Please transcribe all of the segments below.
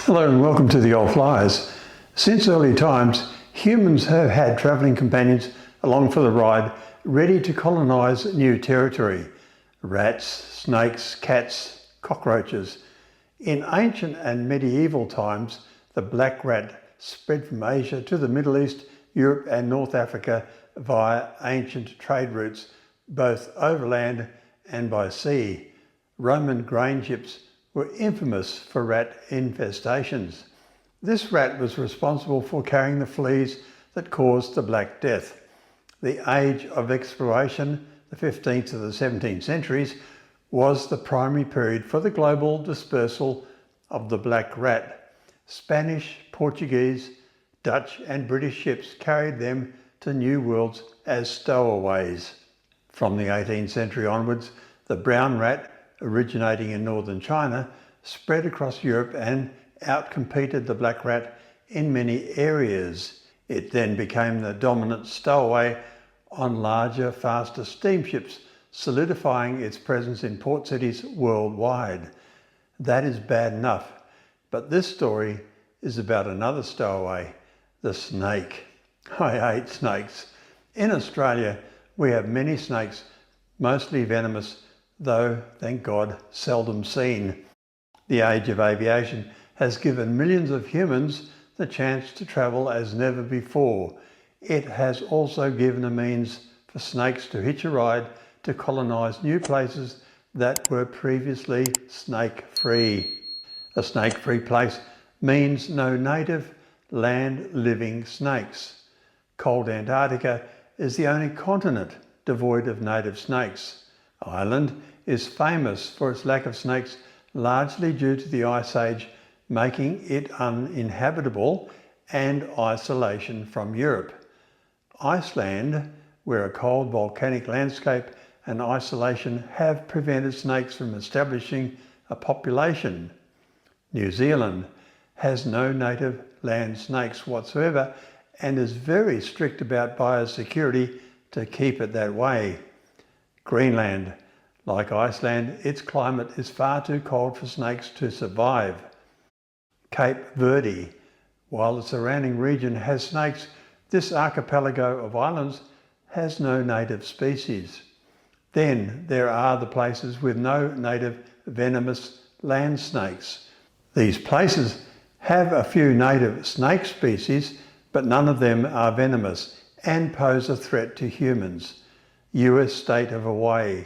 Hello and welcome to the old Fliers. Since early times, humans have had travelling companions along for the ride, ready to colonise new territory. Rats, snakes, cats, cockroaches. In ancient and medieval times, the black rat spread from Asia to the Middle East, Europe and North Africa via ancient trade routes, both overland and by sea. Roman grain ships were infamous for rat infestations. This rat was responsible for carrying the fleas that caused the Black Death. The age of exploration, the 15th to the 17th centuries, was the primary period for the global dispersal of the black rat. Spanish, Portuguese, Dutch and British ships carried them to new worlds as stowaways. From the 18th century onwards, the brown rat, originating in northern China, spread across Europe and outcompeted the black rat in many areas. It then became the dominant stowaway on larger, faster steamships, solidifying its presence in port cities worldwide. That is bad enough, but this story is about another stowaway, the snake. I hate snakes. In Australia, we have many snakes, mostly venomous, though, thank God, seldom seen. The age of aviation has given millions of humans the chance to travel as never before. It has also given a means for snakes to hitch a ride to colonise new places that were previously snake-free. A snake-free place means no native land-living snakes. Cold Antarctica is the only continent devoid of native snakes. Ireland is famous for its lack of snakes, largely due to the Ice Age, making it uninhabitable and isolation from Europe. Iceland, where a cold volcanic landscape and isolation have prevented snakes from establishing a population. New Zealand has no native land snakes whatsoever and is very strict about biosecurity to keep it that way. Greenland, like Iceland, its climate is far too cold for snakes to survive. Cape Verde, while the surrounding region has snakes, this archipelago of islands has no native species. Then there are the places with no native venomous land snakes. These places have a few native snake species, but none of them are venomous and pose a threat to humans. US state of Hawaii.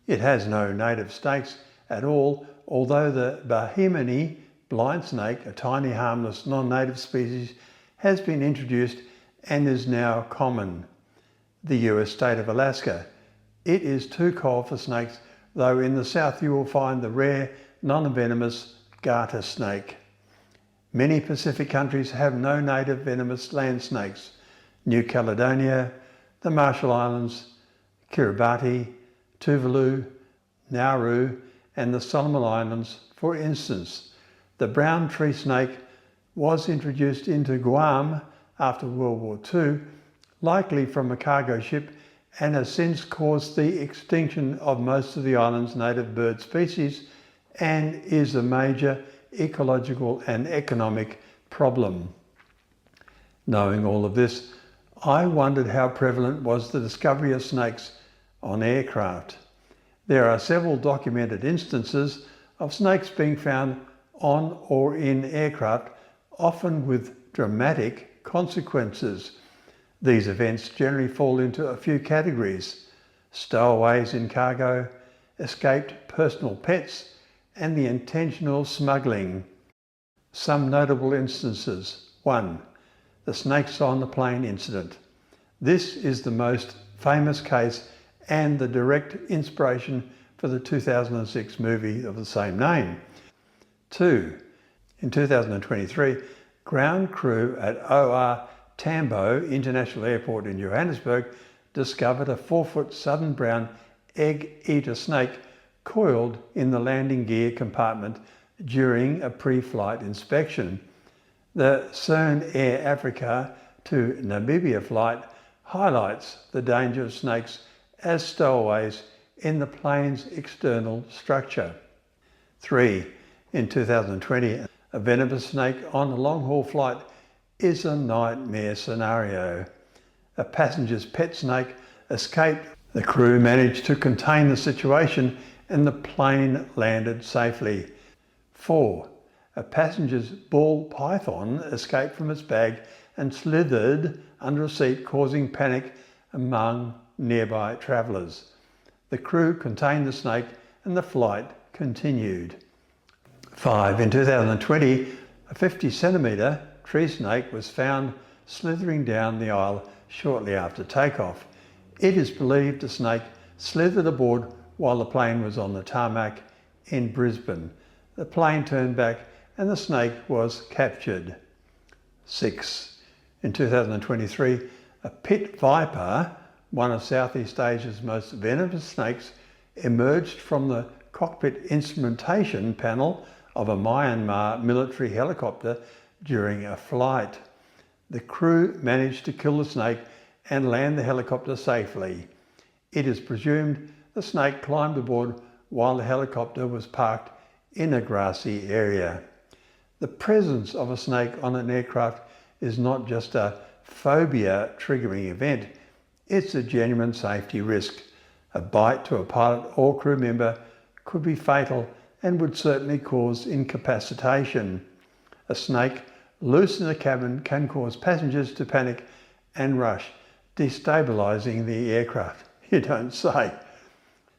It has no native snakes at all, although the Bahimani blind snake, a tiny harmless non-native species, has been introduced and is now common. The US state of Alaska. It is too cold for snakes, though in the south you will find the rare non-venomous garter snake. Many Pacific countries have no native venomous land snakes. New Caledonia, the Marshall Islands, Kiribati, Tuvalu, Nauru and the Solomon Islands, for instance. The brown tree snake was introduced into Guam after World War II, likely from a cargo ship, and has since caused the extinction of most of the island's native bird species and is a major ecological and economic problem. Knowing all of this, I wondered how prevalent was the discovery of snakes on aircraft. There are several documented instances of snakes being found on or in aircraft, often with dramatic consequences. These events generally fall into a few categories: stowaways in cargo, escaped personal pets, and the intentional smuggling. Some notable instances. 1. The snakes on the plane incident. This is the most famous case and the direct inspiration for the 2006 movie of the same name. 2. In 2023, ground crew at OR Tambo International Airport in Johannesburg discovered a 4-foot southern brown egg-eater snake coiled in the landing gear compartment during a pre-flight inspection. The CERN Air Africa to Namibia flight highlights the danger of snakes as stowaways in the plane's external structure. 3. In 2020, A venomous snake on a long-haul flight is a nightmare scenario. A passenger's pet snake escaped. The crew managed to contain the situation and the plane landed safely. 4. A passenger's ball python escaped from its bag and slithered under a seat, causing panic among nearby travellers. The crew contained the snake and the flight continued. 5. In 2020, a 50-centimetre tree snake was found slithering down the aisle shortly after takeoff. It is believed the snake slithered aboard while the plane was on the tarmac in Brisbane. The plane turned back and the snake was captured. 6. In 2023, a pit viper, one of Southeast Asia's most venomous snakes, emerged from the cockpit instrumentation panel of a Myanmar military helicopter during a flight. The crew managed to kill the snake and land the helicopter safely. It is presumed the snake climbed aboard while the helicopter was parked in a grassy area. The presence of a snake on an aircraft is not just a phobia triggering event, it's a genuine safety risk. A bite to a pilot or crew member could be fatal and would certainly cause incapacitation. A snake loose in the cabin can cause passengers to panic and rush, destabilising the aircraft. You don't say.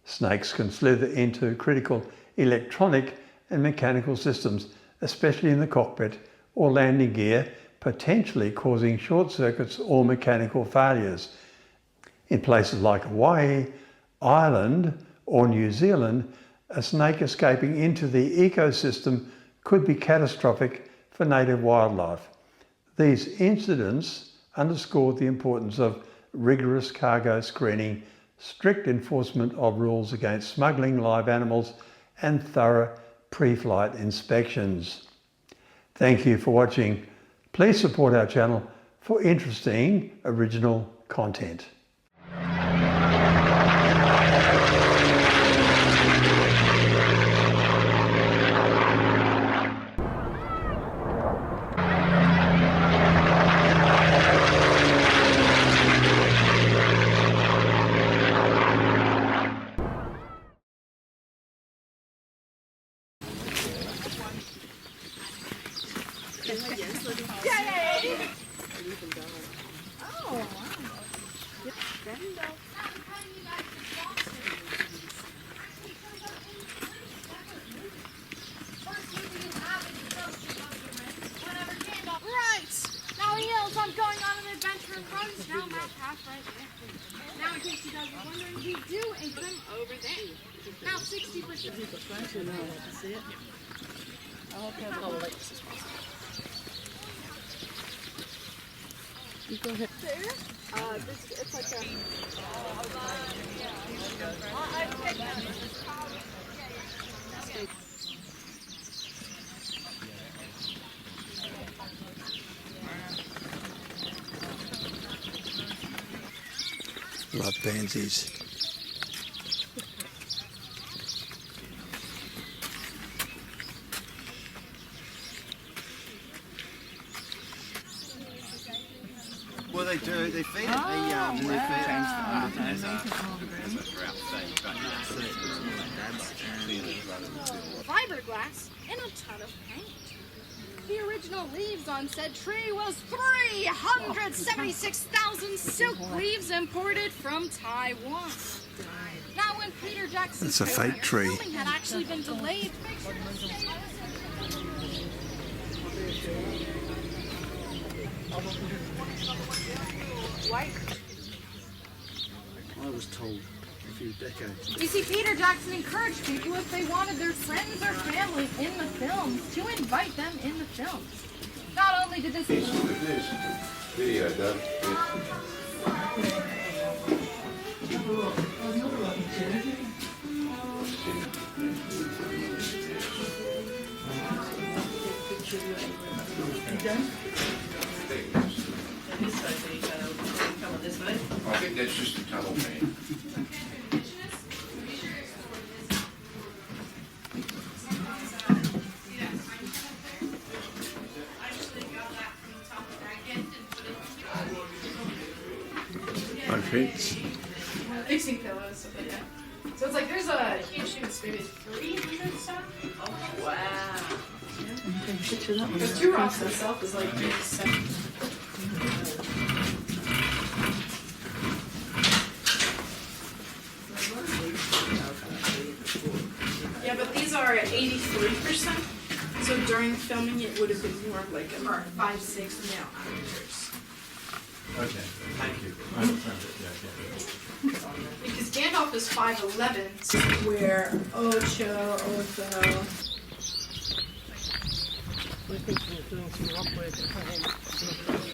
Snakes can slither into critical electronic and mechanical systems, especially in the cockpit or landing gear, potentially causing short circuits or mechanical failures. In places like Hawaii, Ireland or New Zealand, a snake escaping into the ecosystem could be catastrophic for native wildlife. These incidents underscored the importance of rigorous cargo screening, strict enforcement of rules against smuggling live animals, and thorough pre-flight inspections. Thank you for watching. Please support our channel for interesting original content. I'm going on an adventure in front. Now map half right there. Now in case you guys are wondering, we do ink them over there. Now 60%. You go ahead. There? It's like a... Love pansies. Well, they do. They feed it. They feed it as a drought feed, but fiberglass and a ton of paint. The original leaves on said tree was 376,000 silk leaves imported from Taiwan. Now, when Peter Jackson's It's a fake tree. filming had actually been delayed. I was told a few decades ago. You see, Peter Jackson encouraged people if they wanted their friends or family in the films to invite them in the films. Not only did this... Video done. I think that's just a tunnel man. fence. Fixing pillows, but yeah. So it's like there's a huge thing that's maybe 300 stuff. Oh wow. Because 2 rocks itself is like maybe 7. Yeah, but these are at 83%. So during filming, it would have been more of like a 5, 6 now hours. Okay, thank you. I understand it, yeah. Because Gandalf is 5'11", so where Ocho, Otho. I think we're doing some rock work at home.